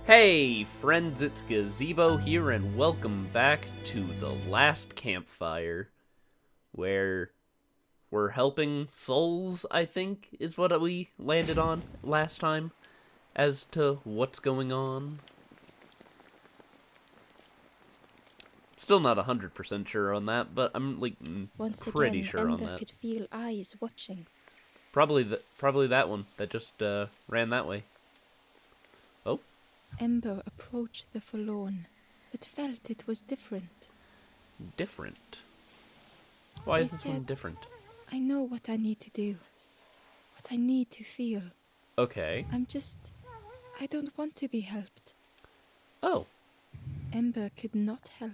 Hey friends, it's Gazebo here and welcome back to the Last Campfire, where we're helping souls, I think, is what we landed on last time, as to what's going on. Still not 100% sure on that, but I'm pretty sure on Ember that. could feel eyes watching. Probably that one that just ran that way. Oh, Ember approached the forlorn, but felt it was different. different. Why is this one different? I know what I need to do, what I need to feel. Okay. I don't want to be helped. Oh. Ember could not help.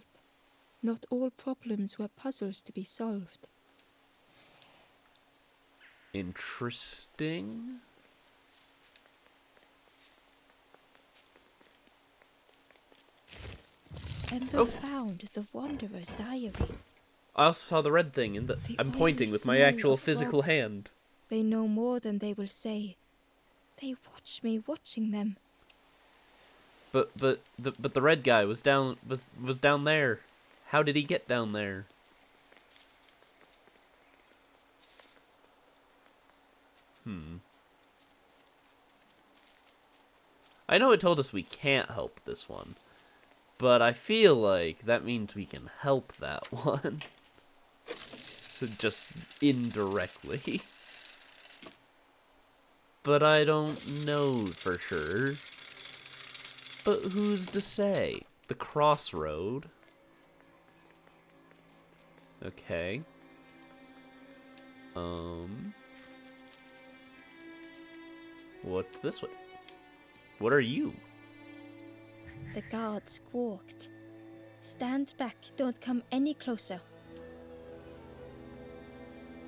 Not all problems were puzzles to be solved. Interesting. Ember found the Wanderer's diary. I also saw the red thing, and I'm pointing with my actual physical hand. They know more than they will say. They watch me watching them. But the red guy was down there. How did he get down there? I know it told us we can't help this one, but I feel like that means we can help that one. So just indirectly. But I don't know for sure. But who's to say? The crossroad. Okay. What's this way? What are you? The guard squawked. Stand back, don't come any closer.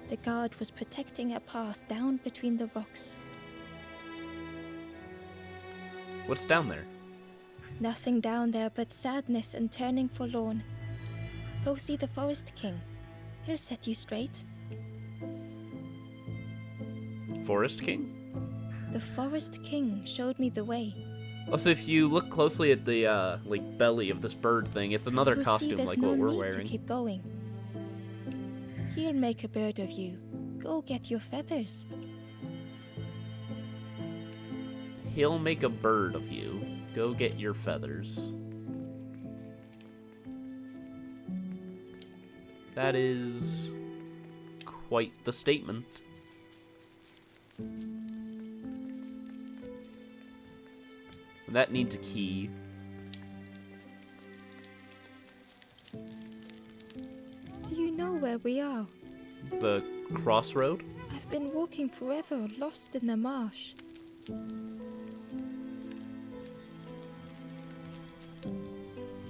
The guard was protecting a path down between the rocks. What's down there? Nothing down there but sadness and turning forlorn. Go see the Forest King. He'll set you straight. Forest King? The Forest King showed me the way. Also, if you look closely at the belly of this bird thing, it's another costume like what we're wearing. To keep going. He'll make a bird of you. Go get your feathers. He'll make a bird of you. Go get your feathers. That is quite the statement. That needs a key. Do you know where we are? The crossroad? I've been walking forever, lost in the marsh. The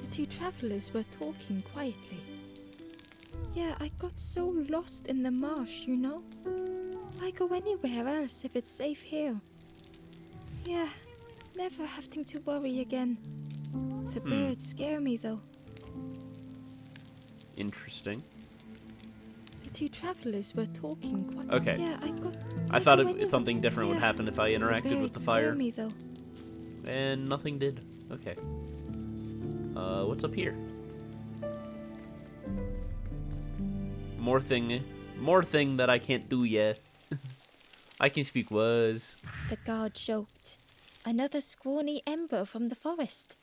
two travelers were talking quietly. Yeah, I got so lost in the marsh, you know? Why go anywhere else if it's safe here? Yeah, never having to worry again. The birds scare me, though. Interesting. The two travelers were talking quite. Okay. Yeah, I thought something different would happen if I interacted with the fire. Scare me, though. And nothing did. Okay. What's up here? More thing that I can't do yet. I can speak words. The guard joked. Another scrawny Ember from the forest.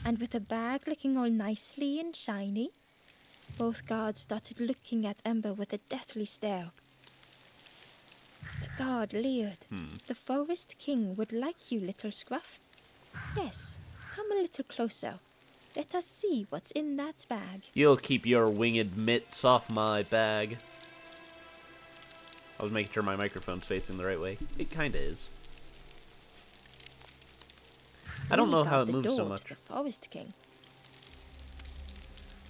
And with a bag looking all nicely and shiny. Both guards started looking at Ember with a deathly stare. The guard leered. The Forest King would like you, little scruff. Yes, come a little closer. Let us see what's in that bag. You'll keep your winged mitts off my bag. I was making sure my microphone's facing the right way. It kinda is. I don't know how it moves so much. The Forest King.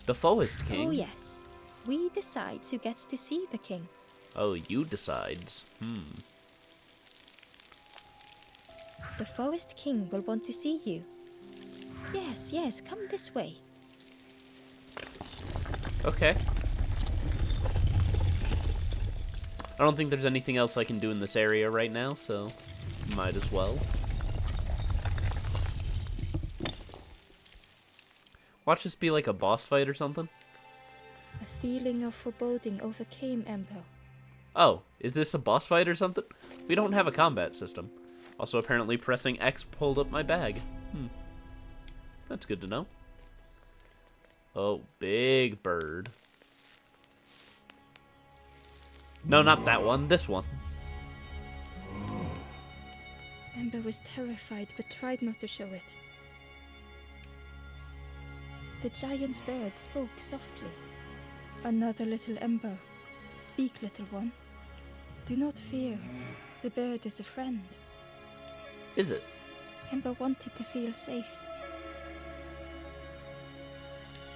The Forest King? Oh yes. We decide who gets to see the king. Oh, you decides. The Forest King will want to see you. Yes, come this way. Okay. I don't think there's anything else I can do in this area right now, so might as well. Watch this be like a boss fight or something. A feeling of foreboding overcame Ember. Oh, is this a boss fight or something? We don't have a combat system. Also, apparently pressing X pulled up my bag. That's good to know. Oh, big bird. No, not that one. This one. Ember was terrified but tried not to show it. The giant bird spoke softly. Another little Ember. Speak, little one. Do not fear. The bird is a friend. Is it? Ember wanted to feel safe.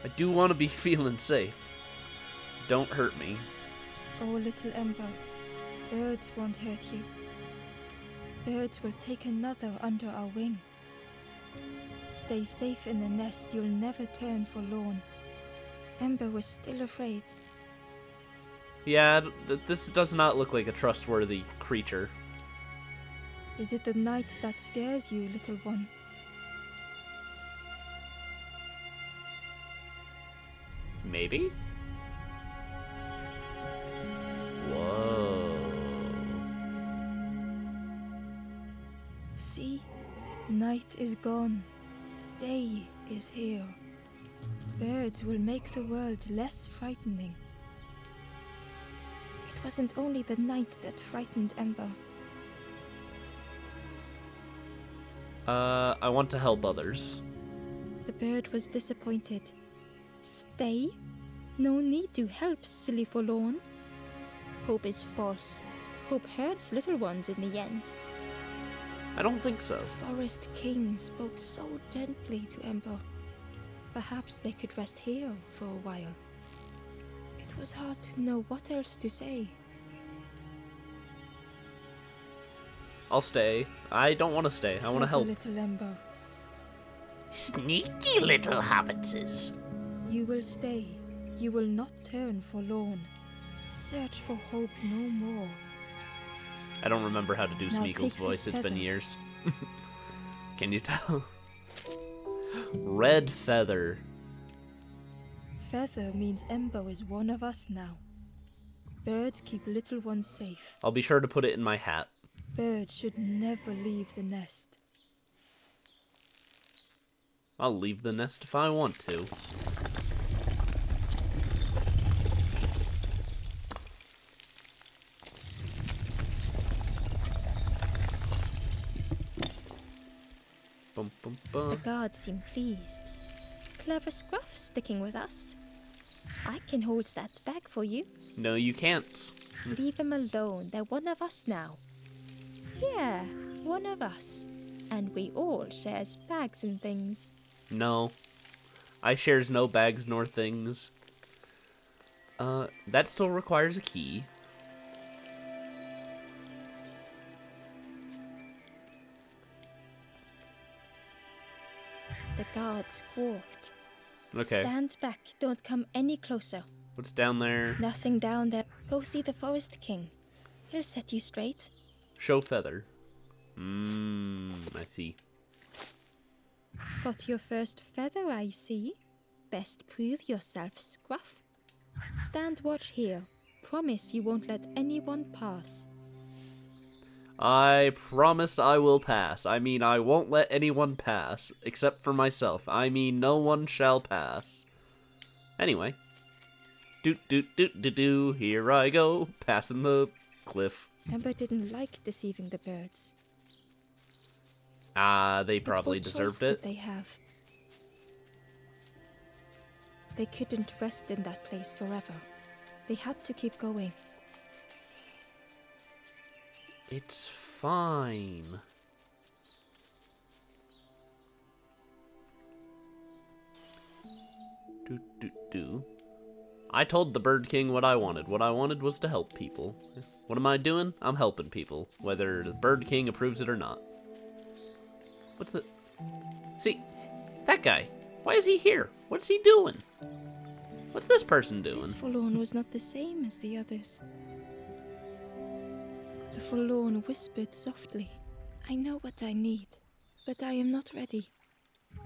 I do want to be feeling safe. Don't hurt me. Oh, little Ember, birds won't hurt you. Birds will take another under our wing. Stay safe in the nest, you'll never turn forlorn. Ember was still afraid. Yeah, this does not look like a trustworthy creature. Is it the night that scares you, little one? Maybe? Whoa. See, night is gone. Day is here. Birds will make the world less frightening. It wasn't only the night that frightened Ember. I want to help others. The bird was disappointed. Stay? No need to help, silly forlorn. Hope is false. Hope hurts little ones in the end. I don't think so. The Forest King spoke so gently to Ember. Perhaps they could rest here for a while. It was hard to know what else to say. I'll stay. I don't want to stay. I want to help. Little Ember, Sneaky little hobbitses. you will stay. You will not turn forlorn. Search for hope no more. I don't remember how to do Now Smeagol's take voice. this It's been feather. years. Can you tell? Red feather. Feather means Ember is one of us now. Birds keep little ones safe. I'll be sure to put it in my hat. Birds should never leave the nest. I'll leave the nest if I want to. Bum, bum, The bum. guards seem pleased. Clever Scruff sticking with us. I can hold that bag for you. No, you can't. Leave them alone. They're one of us now. Yeah, one of us. And we all shares bags and things. No. I shares no bags nor things. That still requires a key. The guard squawked. Okay. Stand back. Don't come any closer. What's down there? Nothing down there. Go see the Forest King. He'll set you straight. Show feather. I see. Got your first feather, I see. Best prove yourself, Scruff. Stand watch here. Promise you won't let anyone pass. I promise I will pass. I mean, I won't let anyone pass, except for myself. I mean, no one shall pass. Anyway. Doot, doot, doot, doot, doo. Here I go, passing the cliff. Ember didn't like deceiving the birds. They But probably what choice deserved did it. they have? They couldn't rest in that place forever. They had to keep going. It's fine. Doot, doot, doo. I told the Bird King what I wanted. What I wanted was to help people. What am I doing? I'm helping people, whether the Bird King approves it or not. What's the... See, that guy. Why is he here? What's he doing? What's this person This doing? forlorn was not the same as the others. The forlorn whispered softly, I know what I need, but I am not ready.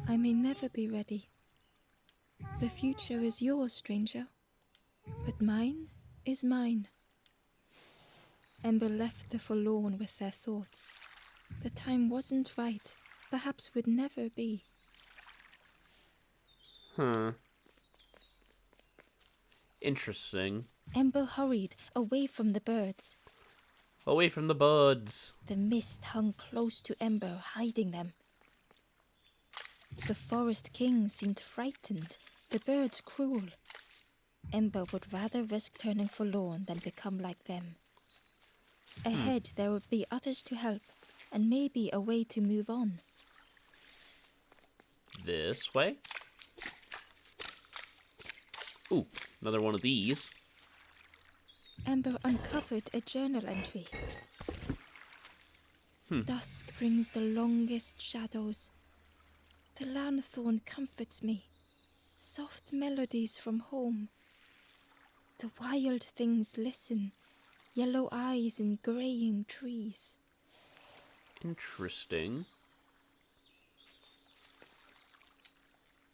I may never be ready. The future is yours, stranger. But mine is mine. Ember left the forlorn with their thoughts. The time wasn't right, perhaps would never be. Huh. Interesting. Ember hurried away from the birds. Away from the buds. The mist hung close to Ember, hiding them. The forest king seemed frightened, the birds cruel. Ember would rather risk turning forlorn than become like them. Ahead there would be others to help, and maybe a way to move on. This way. Ooh, another one of these. Ember uncovered a journal entry. Dusk brings the longest shadows. The lanthorn comforts me. Soft melodies from home. The wild things listen. Yellow eyes in graying trees. Interesting.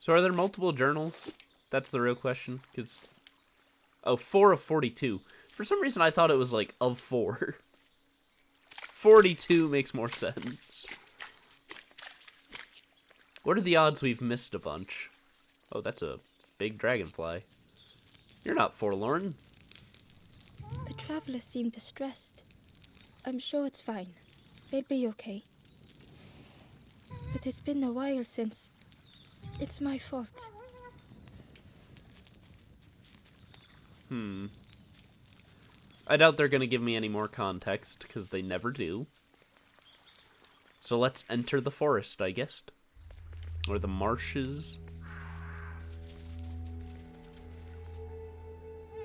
So are there multiple journals? That's the real question. 'Cause... Oh, 4 of 42. For some reason I thought it was like of 4. 42 makes more sense. What are the odds we've missed a bunch? Oh, that's a big dragonfly. You're not forlorn. The travelers seem distressed. I'm sure it's fine. They'll be okay. But it's been a while since... It's my fault. I doubt they're gonna give me any more context, because they never do. So let's enter the forest, I guess. Or the marshes.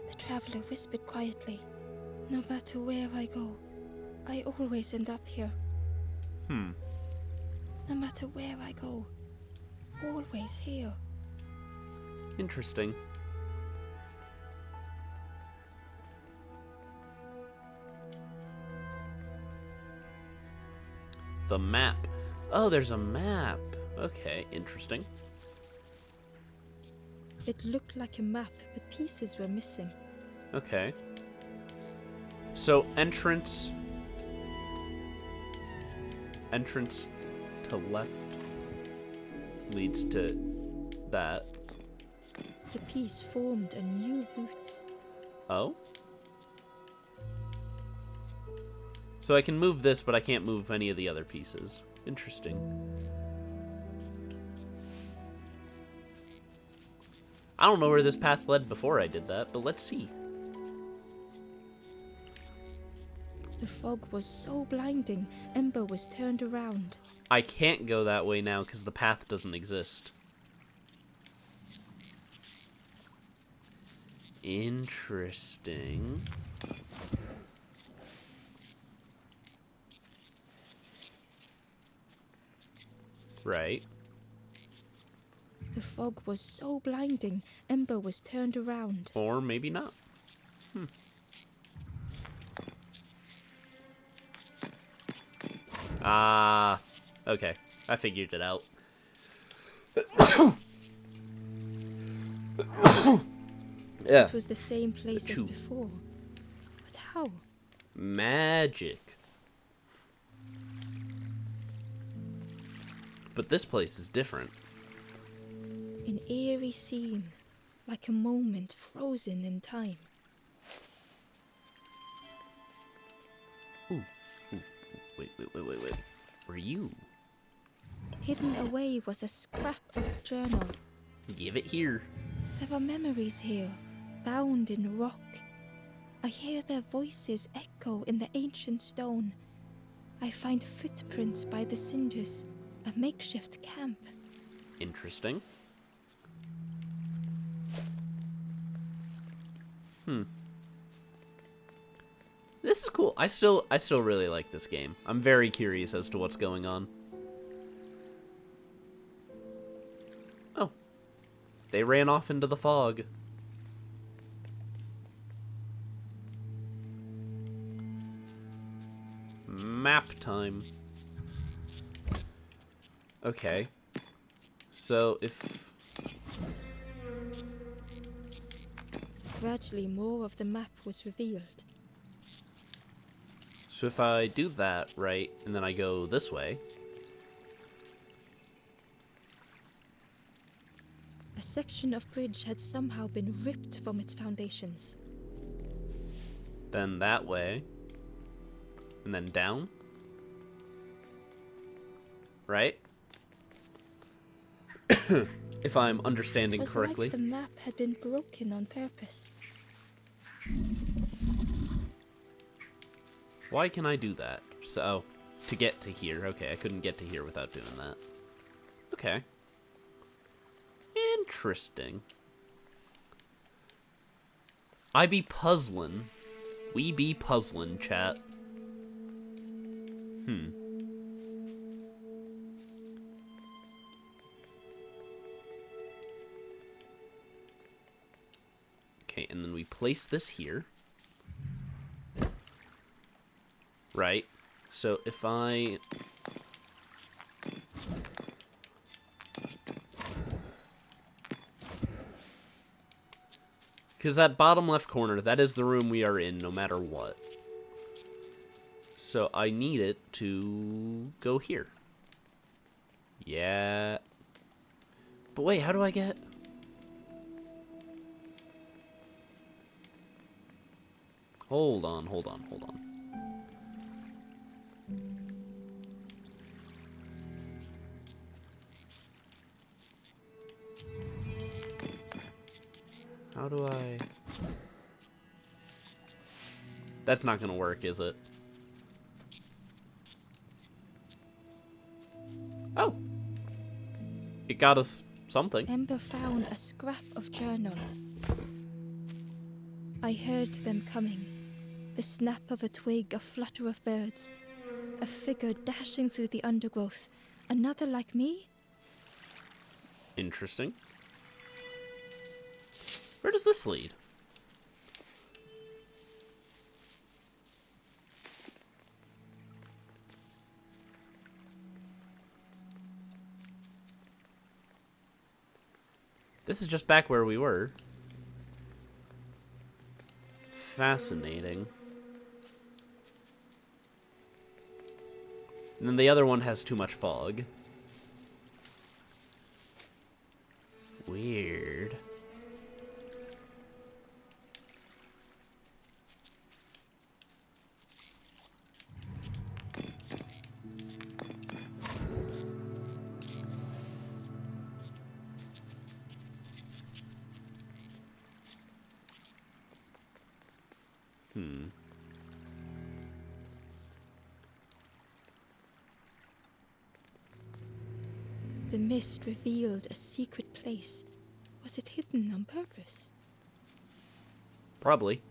The traveler whispered quietly. No matter where I go, I always end up here. No matter where I go, always here. Interesting. The map. Oh, there's a map. Okay, interesting. It looked like a map, but pieces were missing. Okay. So, entrance to left leads to that. The piece formed a new route. Oh? So I can move this, but I can't move any of the other pieces. Interesting. I don't know where this path led before I did that, but let's see. The fog was so blinding, Ember was turned around. I can't go that way now because the path doesn't exist. Interesting. Right. The fog was so blinding, Ember was turned around. Or maybe not. Ah, okay. I figured it out. Yeah. It was the same place as before. But how? Magic. But this place is different. An eerie scene, like a moment frozen in time. Ooh. Wait. Were you? Hidden away was a scrap of journal. Give it here. There are memories here, bound in rock. I hear their voices echo in the ancient stone. I find footprints by the cinders, a makeshift camp. Interesting. This is cool. I still really like this game. I'm very curious as to what's going on. Oh. They ran off into the fog. Map time. Okay. So if Gradually, more of the map was revealed. So if I do that, right, and then I go this way... A section of bridge had somehow been ripped from its foundations. Then that way. And then down. Right? If I'm understanding It was correctly. like the map had been broken on purpose. Why can I do that? So, to get to here. Okay, I couldn't get to here without doing that. Okay. Interesting. I be puzzlin'. We be puzzlin', chat. Okay, and then we place this here. Right. So if I... Because that bottom left corner, that is the room we are in, no matter what. So I need it to go here. Yeah. But wait, how do I get... Hold on, hold on, hold on. How do I... That's not gonna work, is it? Oh! It got us something. Ember found a scrap of journal. I heard them coming. The snap of a twig, a flutter of birds. A figure dashing through the undergrowth. Another like me? Interesting. Where does this lead? This is just back where we were. Fascinating. And then the other one has too much fog. Weird. The mist revealed a secret place. Was it hidden on purpose? Probably.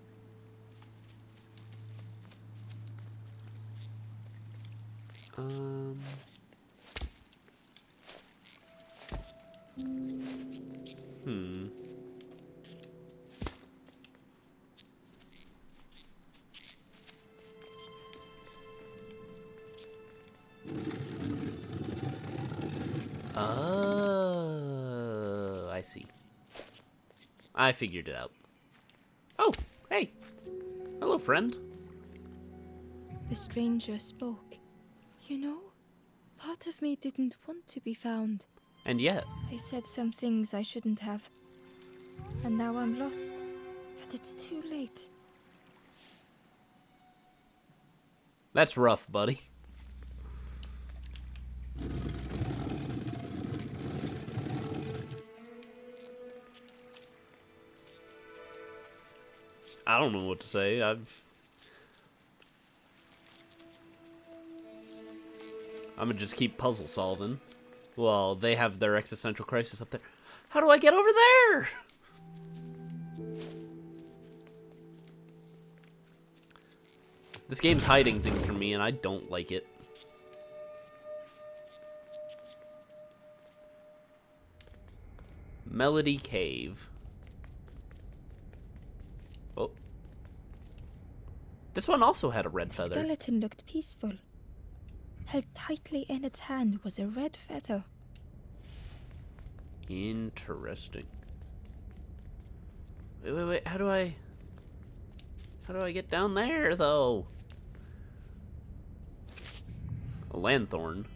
Oh, I see. I figured it out. Oh, hey. Hello, friend. The stranger spoke. You know, part of me didn't want to be found. And yet. I said some things I shouldn't have. And now I'm lost. And it's too late. That's rough, buddy. I don't know what to say. I'm gonna just keep puzzle solving. Well, they have their existential crisis up there. How do I get over there? This game's hiding things from me, and I don't like it. Melody Cave. Oh. This one also had a red The feather. skeleton looked peaceful. Held tightly in its hand was a red feather. Interesting. Wait. How do I get down there, though? A lanthorn.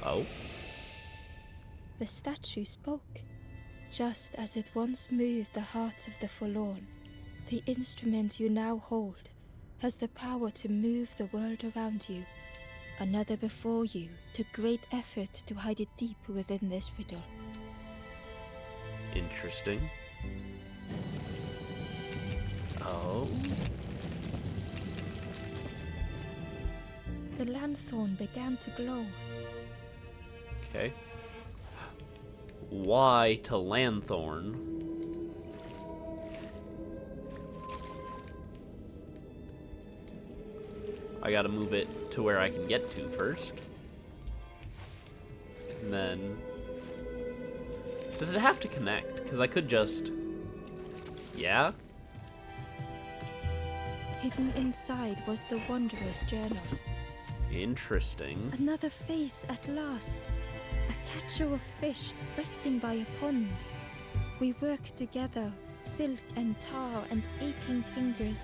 Oh. The statue spoke. Just as it once moved the hearts of the forlorn, the instrument you now hold has the power to move the world around you. Another before you took great effort to hide it deep within this riddle. Interesting. Oh. The lanthorn began to glow. Okay. Why to lanthorn? I gotta move it to where I can get to first. And then... Does it have to connect? Because I could just... Yeah? Hidden inside was the Wanderer's journal. Interesting. Another face at last. A catcher of fish resting by a pond. We work together, silk and tar and aching fingers.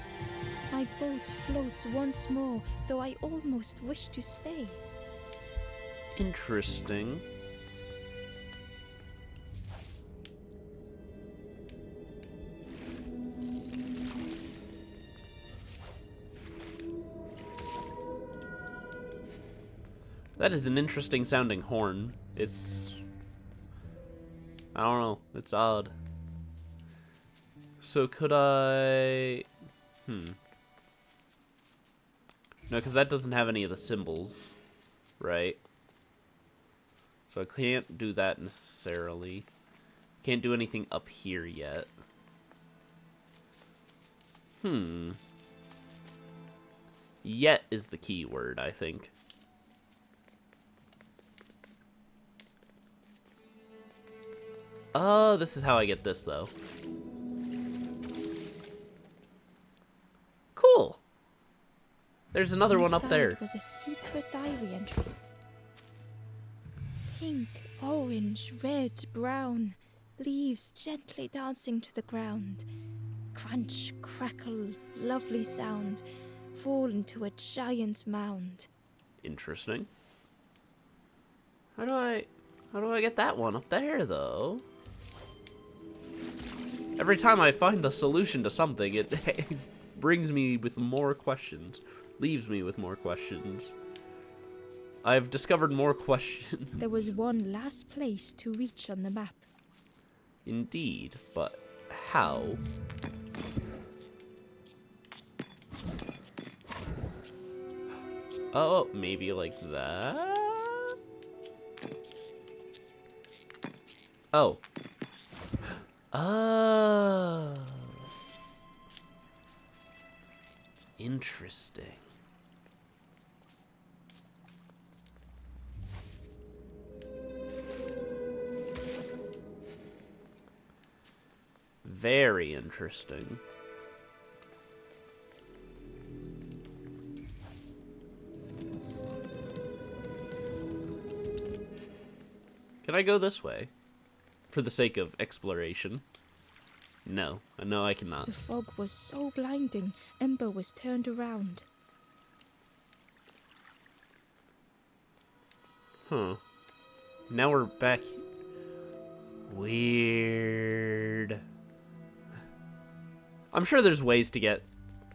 My boat floats once more, though I almost wish to stay. Interesting. That is an interesting sounding horn. It's... I don't know. It's odd. So could I... No, because that doesn't have any of the symbols, right? So I can't do that necessarily. Can't do anything up here yet. Yet is the key word, I think. Oh, this is how I get this, though. Cool. There's another one up there. Inside was a secret diary entry. Pink, orange, red, brown, leaves gently dancing to the ground. Crunch, crackle, lovely sound, fall into a giant mound. Interesting. How do I get that one up there, though? Every time I find the solution to something, it brings me with more questions. Leaves me with more questions. I've discovered more questions. There was one last place to reach on the map. Indeed, but how? Oh, maybe like that? Oh. Oh. Interesting. Very interesting. Can I go this way? For the sake of exploration. No, I cannot. The fog was so blinding, Ember was turned around. Huh. Now we're back. Weird. I'm sure there's ways to get...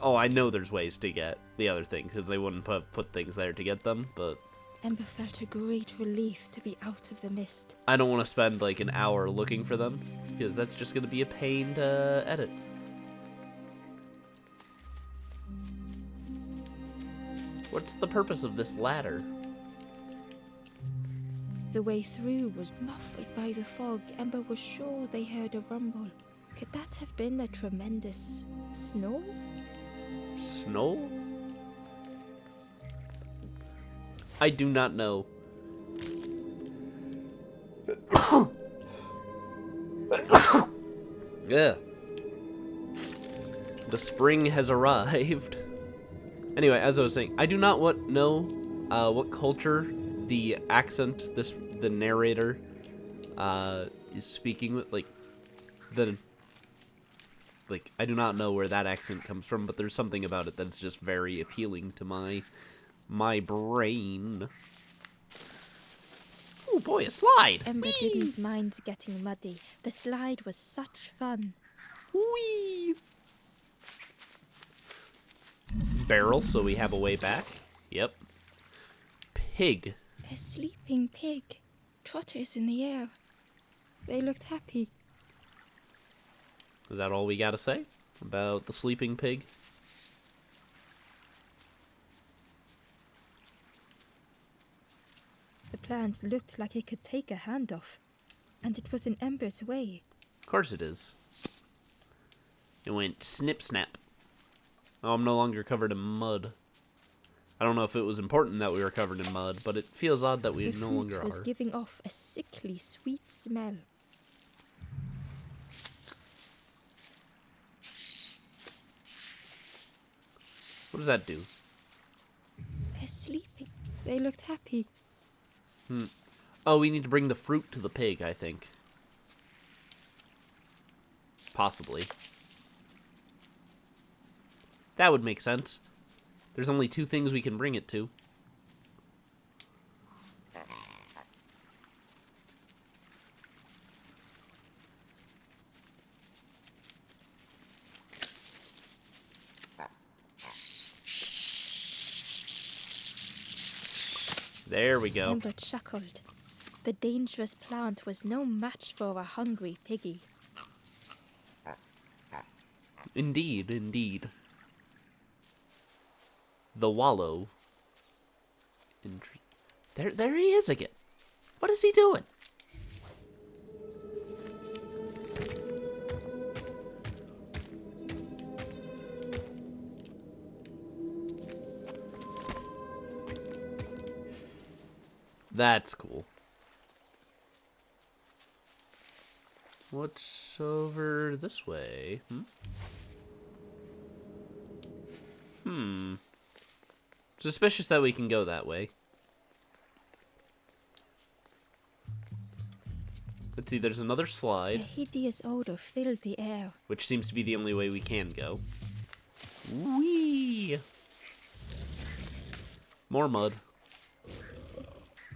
Oh, I know there's ways to get the other thing, because they wouldn't put things there to get them, but... Ember felt a great relief to be out of the mist. I don't want to spend like an hour looking for them, because that's just going to be a pain to edit. What's the purpose of this ladder? The way through was muffled by the fog. Ember was sure they heard a rumble. Could that have been a tremendous snow? Snow? I do not know. Yeah. The spring has arrived. Anyway, as I was saying, I do not know what culture the accent the narrator is speaking with. I do not know where that accent comes from, but there's something about it that's just very appealing to my brain. Oh boy, a slide! Ember Whee! didn't mind getting muddy. The slide was such fun. Whee! Barrel, so we have a way back. Yep. Pig. A sleeping pig. Trotters in the air. They looked happy. Is that all we gotta say about the sleeping pig? The plant looked like it could take a hand off. And it was in Ember's way. Of course it is. It went snip snap. Oh, I'm no longer covered in mud. I don't know if it was important that we were covered in mud, but it feels odd that we The no fruit longer was are. giving off a sickly sweet smell. What does that do? They're sleeping. They looked happy. Oh, we need to bring the fruit to the pig, I think. Possibly. That would make sense. There's only 2 things we can bring it to. There we go. Ember chuckled. The dangerous plant was no match for a hungry piggy. Indeed, indeed. The wallow. There he is again. What is he doing? That's cool. What's over this way? Suspicious that we can go that way. Let's see, there's another A slide, hideous odor filled the air. which seems to be the only way we can go. Whee! More mud.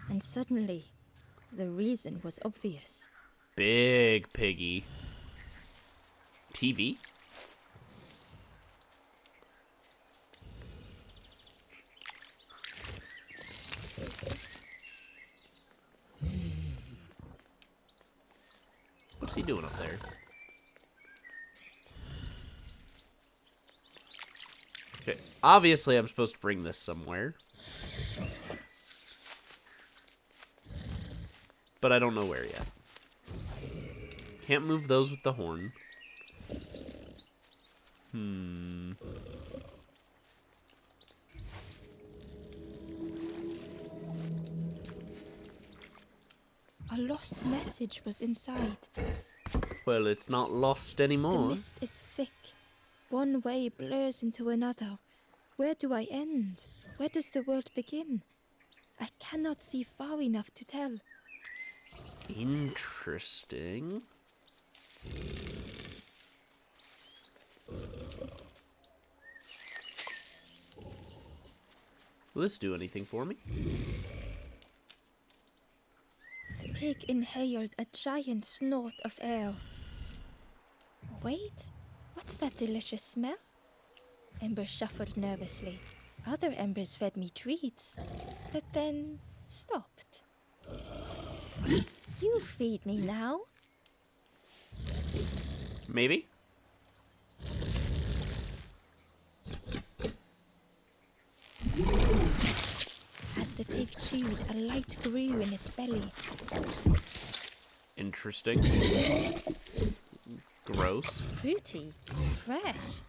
And suddenly, the reason was obvious. Big piggy. TV? What's he doing up there? Okay, obviously I'm supposed to bring this somewhere. But I don't know where yet. Can't move those with the horn. A lost message was inside. Well, it's not lost The anymore. mist is thick. One way blurs into another. Where do I end? Where does the world begin? I cannot see far enough to tell. Interesting. Will this do anything for me? The pig inhaled a giant snort of air. Wait, what's that delicious smell? Ember shuffled nervously. Other embers fed me treats, but then stopped. You feed me now. Maybe? As the pig chewed, a light grew in its belly. Interesting. Gross. Fruity, fresh,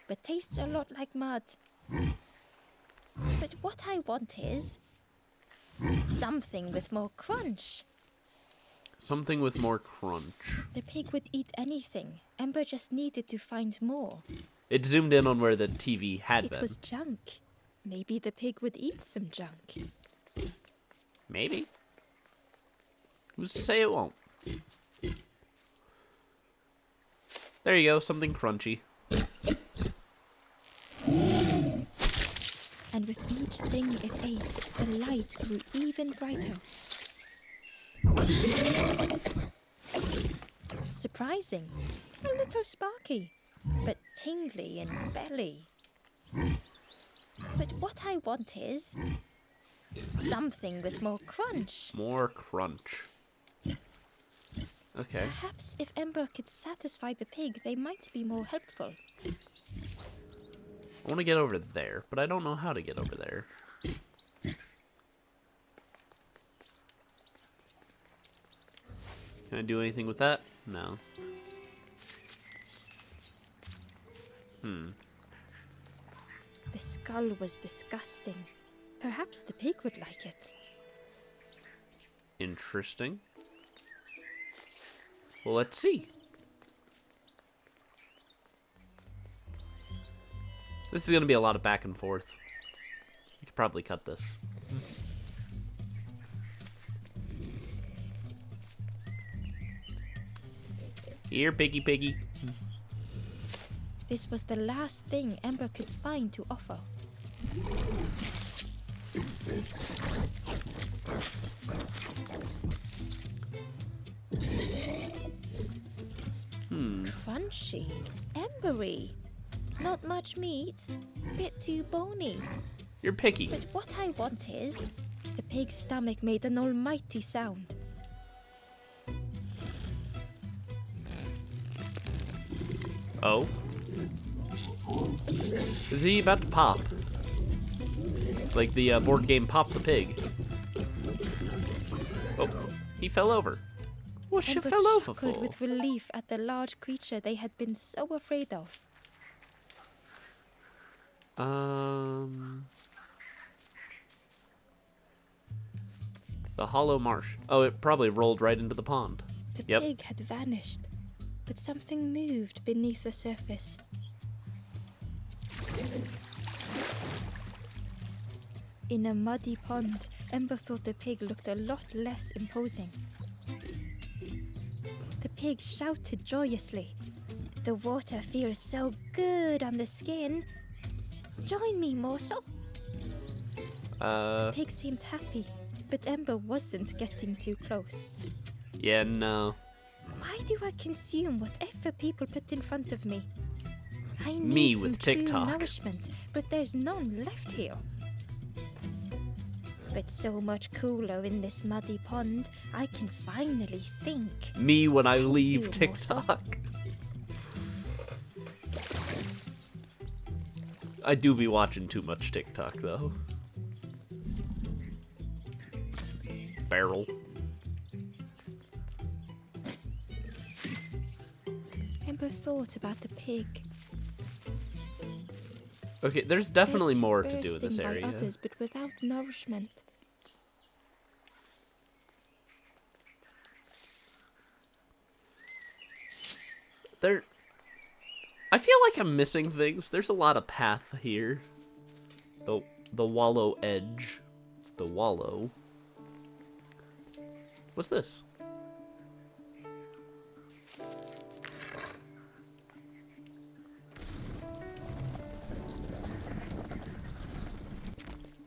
but tastes a lot like mud. But what I want is something with more crunch. Something with more crunch. The pig would eat anything. Ember just needed to find more. It zoomed in on where the TV had It been. was junk. Maybe the pig would eat some junk. Maybe. Who's to say it won't? There you go, something crunchy. And with each thing it ate, the light grew even brighter. Surprising. A little sparky, but tingly in belly. But what I want is something with more crunch. More crunch. Okay. Perhaps if Ember could satisfy the pig, they might be more helpful. I want to get over there, but I don't know how to get over there. Can I do anything with that? No. The skull was disgusting. Perhaps the pig would like it. Interesting. Well, let's see. This is going to be a lot of back and forth. You could probably cut this. Here, piggy piggy. This was the last thing Ember could find to offer. Crunchy, embery. Not much meat, bit too bony. You're picky. But what I want is... The pig's stomach made an almighty sound. Oh? Is he about to pop? Like the board game Pop the Pig. Oh, he fell over. What she Ember fell over chuckled for? with relief at the large creature they had been so afraid of. The hollow marsh. Oh, it probably rolled right into the pond. The Yep. pig had vanished, but something moved beneath the surface. In a muddy pond, Ember thought the pig looked a lot less imposing. The pig shouted joyously. The water feels so good on the skin. Join me, morsel. The pig seemed happy, but Ember wasn't getting too close. Yeah, no. Why do I consume whatever people put in front of me? I need Me some with true TikTok. nourishment, but there's none left here. But so much cooler in this muddy pond, I can finally think. Me when I Thank leave you, TikTok. I do be watching too much TikTok, though. Barrel. Ember thought about the pig. Okay, there's definitely Fed, more to do in this bursting by area. others, but without nourishment. I feel like I'm missing things. There's a lot of path here. The wallow edge. The wallow. What's this?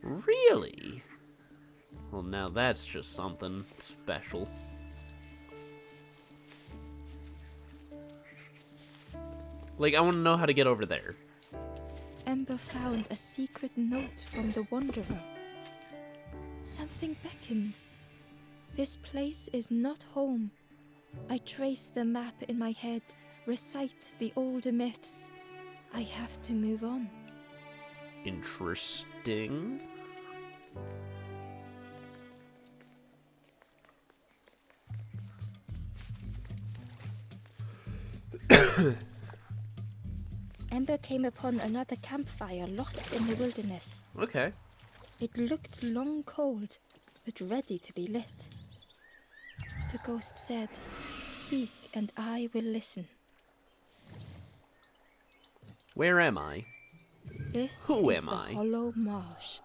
Really? Well, now that's just something special. Like, I want to know how to get over there. Ember found a secret note from the Wanderer. Something beckons. This place is not home. I trace the map in my head, recite the older myths. I have to move on. Interesting. Ember came upon another campfire lost in the wilderness. Okay. It looked long cold, but ready to be lit. The ghost said, "Speak and I will listen." Where am I? This Who is am the I? Hollow Marsh.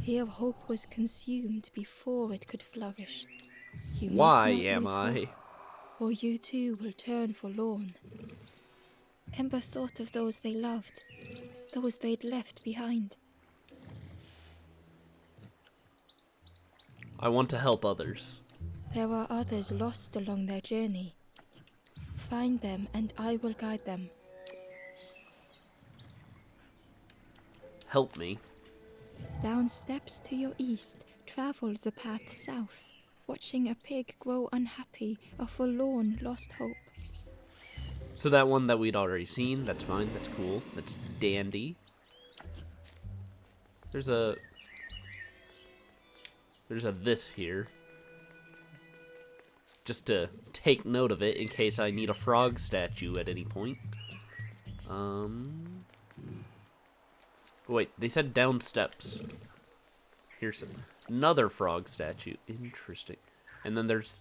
Here hope was consumed before it could flourish. You must Why not am lose hope, I? or you too will turn forlorn. Ember thought of those they loved, those they'd left behind. I want to help others. There are others lost along their journey. Find them and I will guide them. Help me. Down steps to your east, travel the path south, watching a pig grow unhappy, a forlorn lost hope. So that one that we'd already seen, that's fine, that's cool, that's dandy. There's a this here. Just to take note of it in case I need a frog statue at any point. Wait, they said down steps. Here's another frog statue. Interesting. And then there's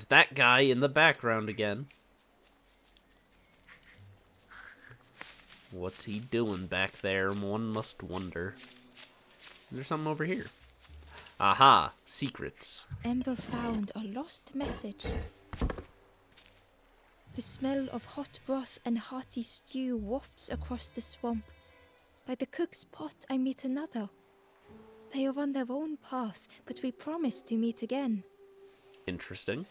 that guy in the background again. What's he doing back there? One must wonder. There's something over here. Aha! Secrets. Ember found a lost message. The smell of hot broth and hearty stew wafts across the swamp. By the cook's pot I meet another. They are on their own path, but we promise to meet again. Interesting.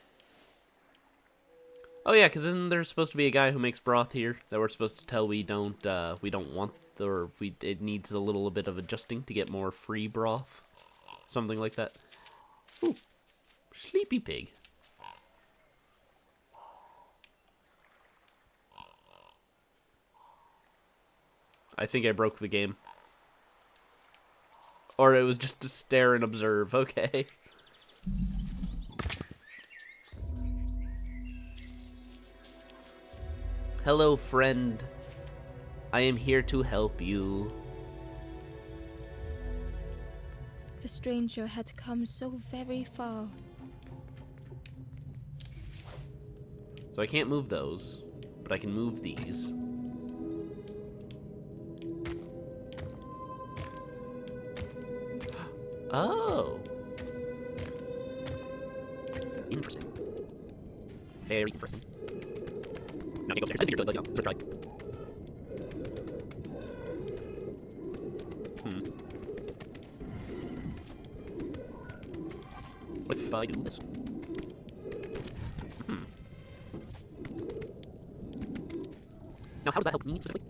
Oh yeah, because isn't there supposed to be a guy who makes broth here that we're supposed to tell we don't want, or it needs a little bit of adjusting to get more free broth, something like that. Ooh, sleepy pig. I think I broke the game, or it was just to stare and observe. Okay. Hello, friend. I am here to help you. The stranger had come so very far. So I can't move those, but I can move these. Oh. Interesting. Very interesting. No, I can't go upstairs. I think you're good, but let's try. What if I do this? Now, how does that help me specifically?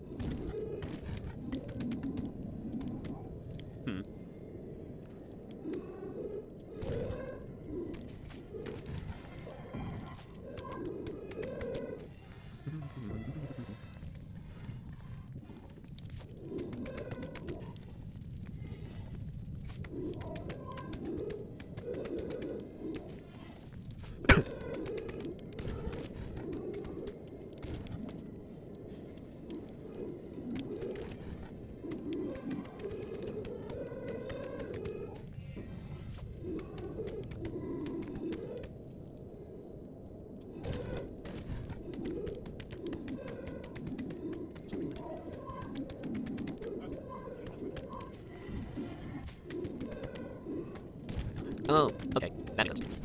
Oh, okay. That makes sense.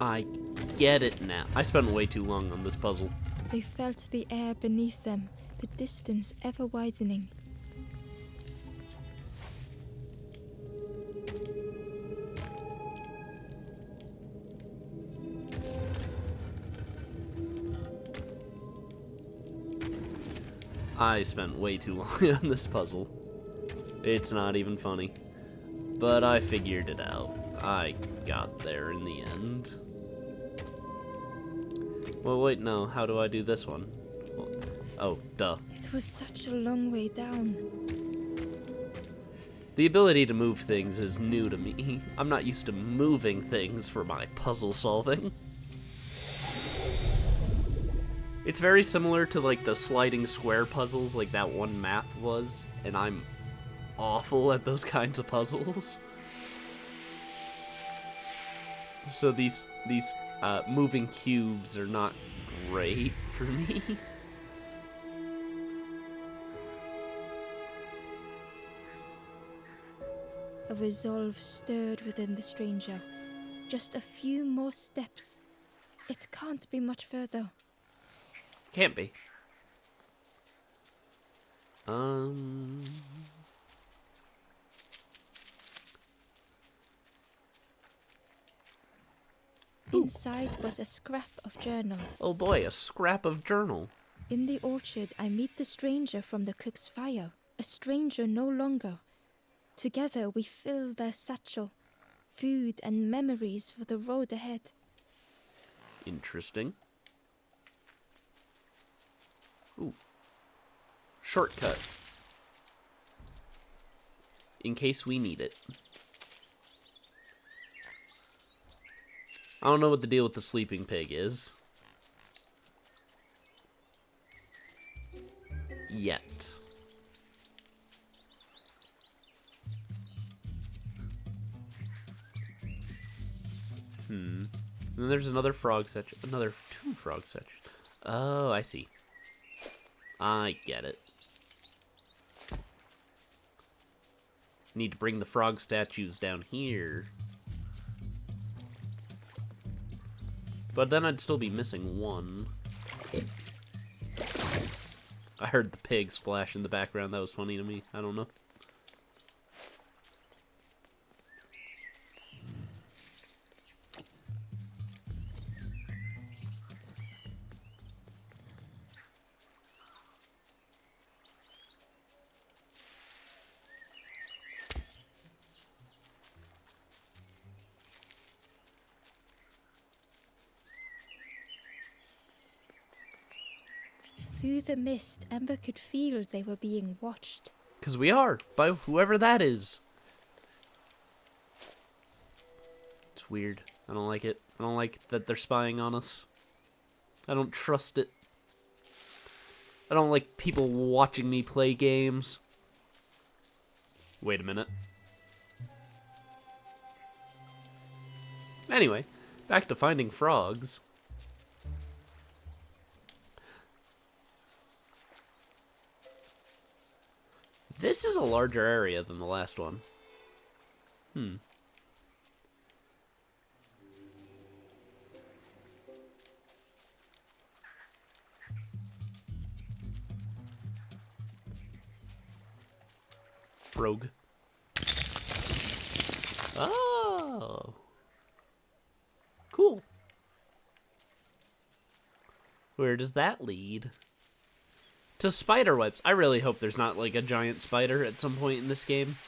I get it now. I spent way too long on this puzzle. They felt the air beneath them, the distance ever widening. I spent way too long on this puzzle. It's not even funny. But I figured it out. I got there in the end. Well, wait, no. How do I do this one? Well, oh, duh. It was such a long way down. The ability to move things is new to me. I'm not used to moving things for my puzzle solving. It's very similar to, like, the sliding square puzzles like that one map was, and I'm awful at those kinds of puzzles. So these moving cubes are not great for me. A resolve stirred within the stranger. Just a few more steps. It can't be much further. Can't be. Um... Inside was a scrap of journal. Oh boy, a scrap of journal. In the orchard, I meet the stranger from the cook's fire. A stranger no longer. Together we fill their satchel. Food and memories for the road ahead. Interesting. Ooh. Shortcut. In case we need it. I don't know what the deal with the sleeping pig is. Yet. And then there's another frog section. Another 2 frog sections. Oh, I see. I get it. Need to bring the frog statues down here. But then I'd still be missing one. I heard the pig splash in the background. That was funny to me. I don't know. Through the mist, Amber could feel they were being watched. 'Cause we are, by whoever that is. It's weird. I don't like it. I don't like that they're spying on us. I don't trust it. I don't like people watching me play games. Wait a minute. Anyway, back to finding frogs. This is a larger area than the last one. Frog. Oh. Cool. Where does that lead? To spider webs. I really hope there's not like a giant spider at some point in this game.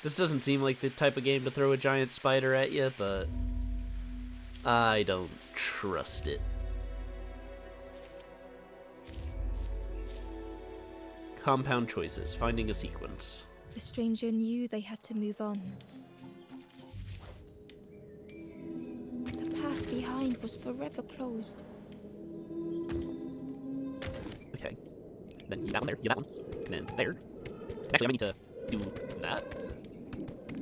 This doesn't seem like the type of game to throw a giant spider at you, but I don't trust it. Compound choices. Finding a sequence. The stranger knew they had to move on. The path behind was forever closed. Okay. Then you that one there, you that one, and then there. Actually, I might need to do that.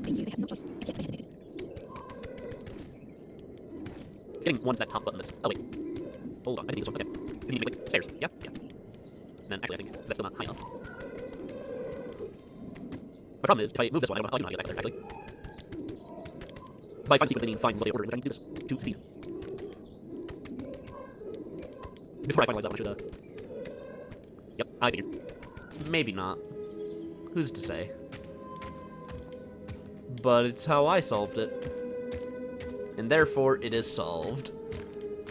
They knew they had no choice, and yet they hesitated. It's getting one to that top button that's... Oh, wait. Hold on, I think this one. Okay. You need to make, like, stairs. Yeah, yeah. And then, actually, I think that's still not high enough. My problem is, if I move this one, I don't know how to get back there, actually. By find sequence, I mean find what they order, which I need to do this to succeed. Before I finalize that one, I should, Yep, I figured. Maybe not. Who's to say? But it's how I solved it. And therefore, it is solved.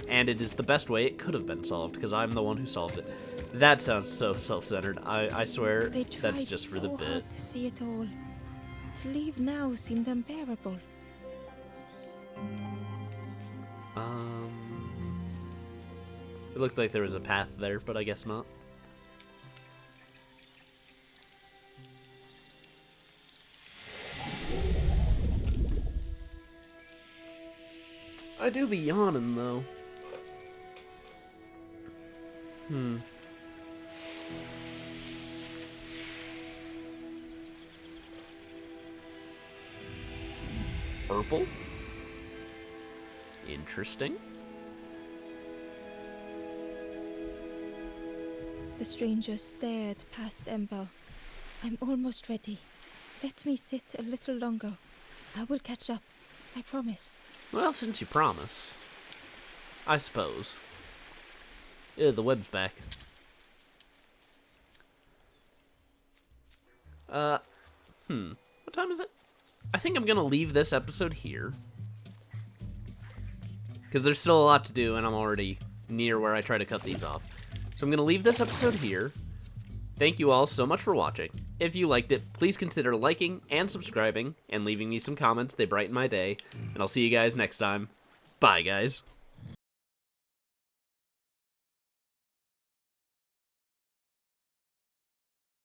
And it is the best way it could have been solved, because I'm the one who solved it. That sounds so self-centered. I swear, that's just for the bit. They tried so hard to see it all. To leave now seemed unbearable. It looked like there was a path there, but I guess not. I do be yawning, though. Purple? Interesting. The stranger stared past Ember. I'm almost ready. Let me sit a little longer. I will catch up. I promise. Well, since you promise. I suppose. Ew, the web's back. What time is it? I think I'm gonna leave this episode here. Because there's still a lot to do, and I'm already near where I try to cut these off. So I'm gonna leave this episode here. Thank you all so much for watching. If you liked it, please consider liking and subscribing, and leaving me some comments. They brighten my day. And I'll see you guys next time. Bye, guys.